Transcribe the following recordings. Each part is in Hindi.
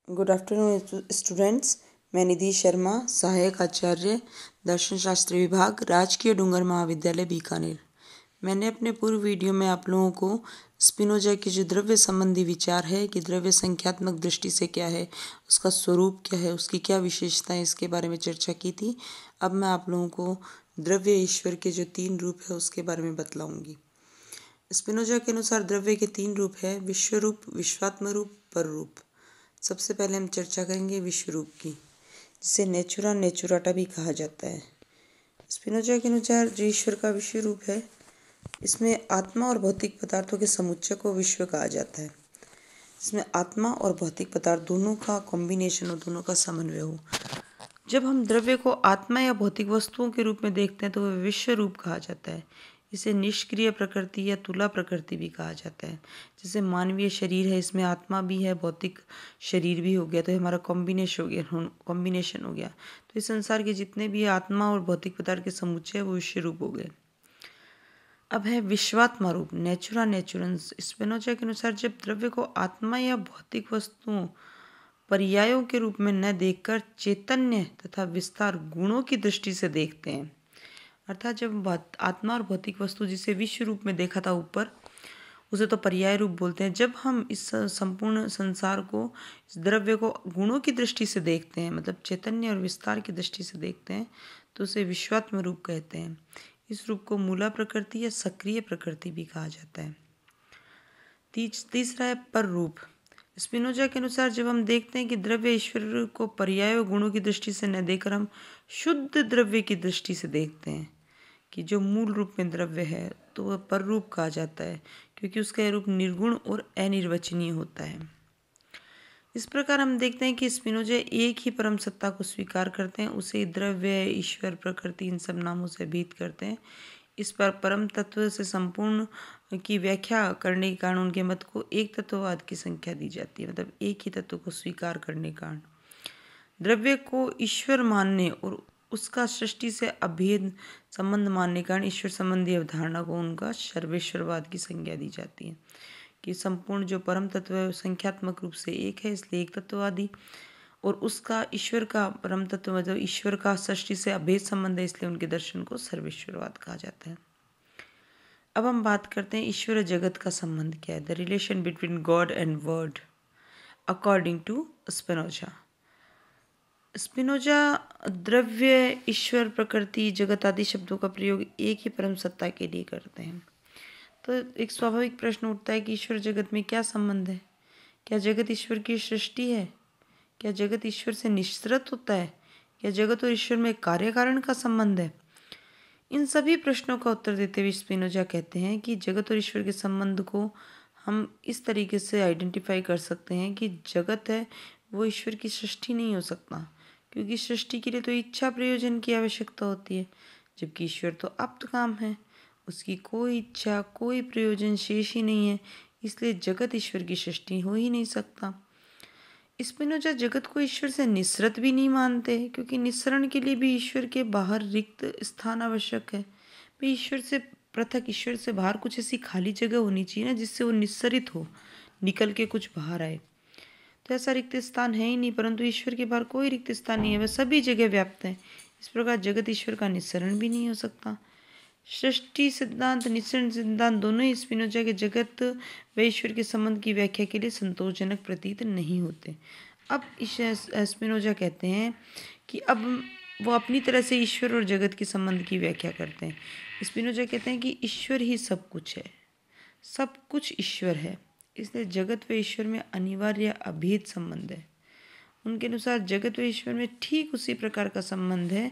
Good afternoon students. मैं निधि शर्मा, सहायक आचार्य दर्शन शास्त्र विभाग, राजकीय डूंगर महाविद्यालय बीकानेर। मैंने अपने पूर्व वीडियो में आप लोगों को स्पिनोजा के जो द्रव्य संबंधी विचार है कि द्रव्य संख्यात्मक दृष्टि से क्या है, उसका स्वरूप क्या है, उसकी क्या विशेषताएं, इसके बारे में चर्चा की थी। अब मैं आप लोगों को द्रव्य ईश्वर के जो 3 रूप है उसके बारे में बतलाऊंगी। स्पिनोजा के अनुसार द्रव्य के 3 रूप है: विश्व रूप, विश्वात्म रूप, पर रूप। सबसे पहले हम चर्चा करेंगे विश्व रूप की, जिसे नेचुरा नेचुराटा भी कहा जाता है। स्पिनोजा के अनुसार जो ईश्वर का विश्व रूप है, इसमें आत्मा और भौतिक पदार्थों के समुच्चय को विश्व कहा जाता है। इसमें आत्मा और भौतिक पदार्थ दोनों का कॉम्बिनेशन हो, दोनों का समन्वय हो। जब हम द्रव्य को आत्मा या भौतिक वस्तुओं के रूप में देखते हैं तो वह विश्व रूप कहा जाता है। इसे निष्क्रिय प्रकृति या तुला प्रकृति भी कहा जाता है। जैसे मानवीय शरीर है, इसमें आत्मा भी है, भौतिक शरीर भी हो गया, तो हमारा कॉम्बिनेशन हो गया। तो इस संसार के जितने भी आत्मा और भौतिक पदार्थ के समुच्चय वो विश्व रूप हो गए। अब है विश्वात्मा रूप, नेचुरा नेचुरन्स। स्पिनोजा के अनुसार जब द्रव्य को आत्मा या भौतिक वस्तुओं पर्यायों के रूप में न देखकर चैतन्य तथा विस्तार गुणों की दृष्टि से देखते हैं, अर्थात जब आत्मा और भौतिक वस्तु जिसे विश्व रूप में देखा था ऊपर, उसे तो पर्याय रूप बोलते हैं। जब हम इस संपूर्ण संसार को, इस द्रव्य को गुणों की दृष्टि से देखते हैं, मतलब चैतन्य और विस्तार की दृष्टि से देखते हैं, तो उसे विश्वात्म रूप कहते हैं। इस रूप को मूला प्रकृति या सक्रिय प्रकृति भी कहा जाता है। तीसरा है पर रूप। स्पिनोजा के अनुसार जब हम देखते हैं कि द्रव्य ईश्वर को पर्याय गुणों की दृष्टि से न देखकर हम शुद्ध द्रव्य की दृष्टि से देखते हैं कि जो मूल रूप में द्रव्य है, तो वह पर रूप कहा जाता है, क्योंकि उसका रूप निर्गुण और अनिर्वचनीय होता है। इस प्रकार हम देखते हैं कि स्पिनोजा एक ही परम सत्ता को स्वीकार करते हैं, उसे द्रव्य, ईश्वर, प्रकृति, इन सब नामों से भीत करते हैं। इस पर परम तत्व से संपूर्ण की व्याख्या करने के कारण उनके मत को एक तत्ववाद की संख्या दी जाती है, मतलब एक ही तत्व को स्वीकार करने के कारण द्रव्य को ईश्वर मानने और उसका सृष्टि से अभेद संबंध मानने के कारण ईश्वर संबंधी अवधारणा को उनका सर्वेश्वरवाद की संज्ञा दी जाती है कि संपूर्ण जो परम तत्व है संख्यात्मक रूप से एक है, इसलिए एक तत्ववादी, और उसका ईश्वर का परम तत्व मतलब ईश्वर का सृष्टि से अभेद संबंध है, इसलिए उनके दर्शन को सर्वेश्वरवाद कहा जाता है। अब हम बात करते हैं ईश्वर और जगत का संबंध क्या है, the relation between God and word according to Spinoza. Spinoza द्रव्य, ईश्वर, प्रकृति, जगत आदि शब्दों का प्रयोग एक ही परम सत्ता के लिए करते हैं। तो एक स्वाभाविक प्रश्न उठता है कि ईश्वर जगत में क्या संबंध है? क्या जगत ईश्वर की सृष्टि है? क्या जगत ईश्वर से निःसृत होता है? क्या जगत और ईश्वर में कार्य कारण का संबंध है? इन सभी प्रश्नों का उत्तर देते हुए स्पिनोजा कहते हैं कि जगत और ईश्वर के संबंध को हम इस तरीके से आइडेंटिफाई कर सकते हैं कि जगत है वो ईश्वर की सृष्टि नहीं हो सकता, क्योंकि सृष्टि के लिए तो इच्छा प्रयोजन की आवश्यकता होती है, जबकि ईश्वर तो आप्त काम है, उसकी कोई इच्छा कोई प्रयोजन शेष ही नहीं है, इसलिए जगत ईश्वर की सृष्टि हो ही नहीं सकता। स्पिनोजा जगत को ईश्वर से निःसृत भी नहीं मानते, क्योंकि निःसरण के लिए भी ईश्वर के बाहर रिक्त स्थान आवश्यक है। भाई ईश्वर से पृथक, ईश्वर से बाहर कुछ ऐसी खाली जगह होनी चाहिए ना, जिससे वो निस्सरित हो, निकल के कुछ बाहर आए। तो ऐसा रिक्त स्थान है ही नहीं, परंतु ईश्वर के बाहर कोई रिक्त स्थान नहीं है, वह सभी जगह व्याप्त है। इस प्रकार जगत ईश्वर का निस्सरण भी नहीं हो सकता। सृष्टि सिद्धांत, निस्सरण सिद्धांत दोनों ही स्पिनोजा के जगत व ईश्वर के संबंध की व्याख्या के लिए संतोषजनक प्रतीत नहीं होते। अब स्पिनोजा कहते हैं कि अब वो अपनी तरह से ईश्वर और जगत के संबंध की व्याख्या करते हैं। स्पिनोजा कहते हैं कि ईश्वर ही सब कुछ है, सब कुछ ईश्वर है, इसलिए जगत व ईश्वर में अनिवार्य अभेद संबंध है। उनके अनुसार जगत व ईश्वर में ठीक उसी प्रकार का संबंध है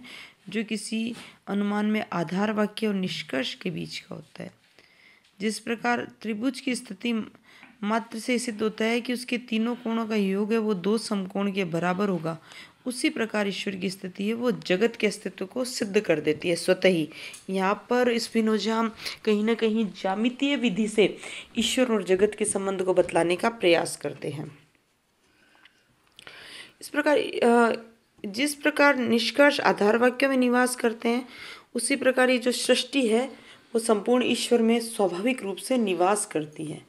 जो किसी अनुमान में आधार वाक्य और निष्कर्ष के बीच का होता है। जिस प्रकार त्रिभुज की स्थिति मात्र से सिद्ध होता है कि उसके तीनों कोणों का योग है वो 2 समकोण के बराबर होगा, उसी प्रकार ईश्वर की स्थिति है वो जगत के अस्तित्व को सिद्ध कर देती है स्वतः ही। यहाँ पर स्पिनोजा कहीं ना कहीं ज्यामितीय विधि से ईश्वर और जगत के संबंध को बतलाने का प्रयास करते हैं। इस प्रकार जिस प्रकार निष्कर्ष आधार वाक्यों में निवास करते हैं, उसी प्रकार ये जो सृष्टि है वो संपूर्ण ईश्वर में स्वाभाविक रूप से निवास करती है।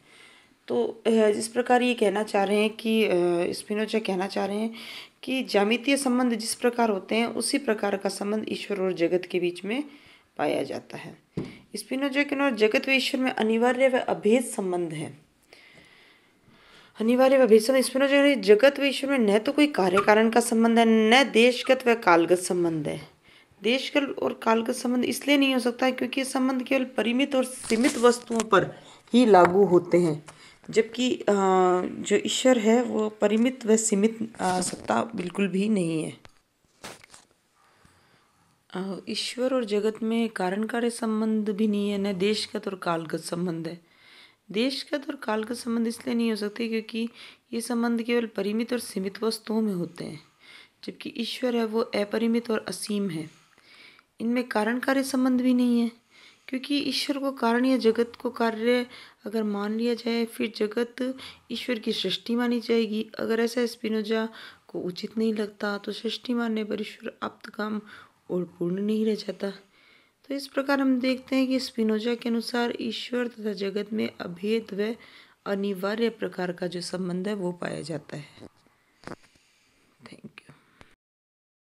जिस प्रकार ये कहना चाह रहे हैं कि स्पिनोजा कहना चाह रहे हैं कि ज्यामितीय संबंध जिस प्रकार होते हैं उसी प्रकार का संबंध ईश्वर और जगत के बीच में पाया जाता है। स्पिनोजा के अनुसार जगत व ईश्वर में अनिवार्य व अभेद संबंध है। अनिवार्य व अभेद संबंध स्पिनोजा ने जगत व ईश्वर में न तो कोई कार्य कारण का संबंध है, न देशगत व कालगत संबंध है। देशगत और कालगत संबंध इसलिए नहीं हो सकता क्योंकि ये संबंध केवल परिमित और सीमित वस्तुओं पर ही लागू होते हैं, जबकि जो ईश्वर है वो परिमित व सीमित सत्ता बिल्कुल भी नहीं है। ईश्वर और जगत में कारण कार्य संबंध भी नहीं है, न देशगत और कालगत संबंध है। देशगत और कालगत संबंध इसलिए नहीं हो सकते क्योंकि ये संबंध केवल परिमित और सीमित वस्तुओं में होते हैं, जबकि ईश्वर है वो अपरिमित और असीम है। इनमें कारण कार्य संबंध भी नहीं है क्योंकि ईश्वर को कारण या जगत को कार्य अगर मान लिया जाए फिर जगत ईश्वर की सृष्टि मानी जाएगी। अगर ऐसा स्पिनोजा को उचित नहीं लगता तो सृष्टि मानने पर ईश्वर आप्तकाम और पूर्ण नहीं रह जाता। तो इस प्रकार हम देखते हैं कि स्पिनोजा के अनुसार ईश्वर तथा जगत में अभेद व अनिवार्य प्रकार का जो संबंध है वो पाया जाता है।